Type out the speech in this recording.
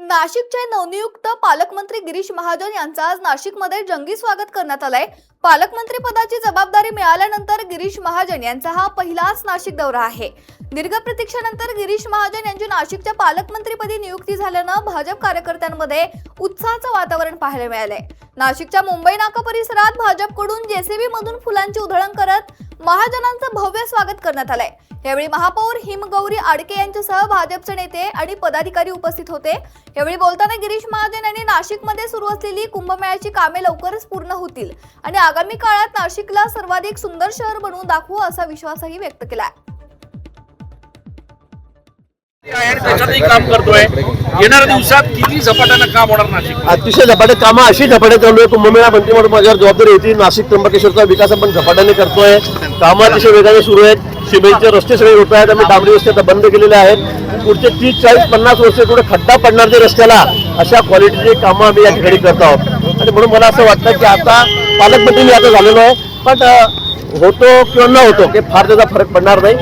नाशिकचे नवनियुक्त पालकमंत्री गिरीश महाजन यांचं आज नाशिकमध्ये जंगी स्वागत करण्यात आलंय। पालकमंत्री पदाची जबाबदारी मिळाल्यानंतर गिरीश महाजन यांचा हा पहिलाच नाशिक दौरा आहे। दीर्घ प्रतीक्षेनंतर गिरीश महाजन यांची नाशिकच्या पालकमंत्रीपदी नियुक्ती झाल्यानं भाजप कार्यकर्त्यांमध्ये उत्साहाचं वातावरण पाहायला मिळालंय। नाशिकच्या मुंबई नाका परिसरात भाजपकडून जेसीबी मधून फुलांची उधळण करत महाजनांचं भव्य स्वागत करण्यात आलंय। यावेळी महापौर हिमगौरी आडके यांच्यासह भाजपचे नेते आणि पदाधिकारी उपस्थित होते। यावेळी बोलताना गिरीश महाजन यांनी नाशिकमध्ये सुरू असलेली कुंभमेळ्याची कामे लवकरच पूर्ण होतील आणि आगामी काळात नाशिकला सर्वाधिक सुंदर शहर बनवून दाखवू असा विश्वासही व्यक्त केला। काम करतोय, येणाऱ्या दिवसात किती झपाट्यानं काम होणार नाशिक? अतिशय झपाट्यात कामं अशी झपाट्यात चालू आहे। कुंभमेळा बनते म्हणून माझ्यावर जबाबदारी होती। नाशिक त्र्यंबकेश्वरचा विकास आपण झपाट्याने करतोय। कामं अतिशय वेगाने सुरू आहेत। सिमेंटचे रस्ते सगळे होत आहेत। आम्ही डांबरी रस्ते आता बंद केलेले आहेत। पुढचे 30, 40, 50 वर्ष कुठे खड्डा पडणार नाही रस्त्याला, अशा क्वालिटीचे कामं आम्ही या ठिकाणी करत आहोत। आणि म्हणून मला असं वाटतं की आता पालकमंत्री मी आता झालेलो आहे, पण होतो किंवा न होतो की फार त्याचा फरक पडणार नाही।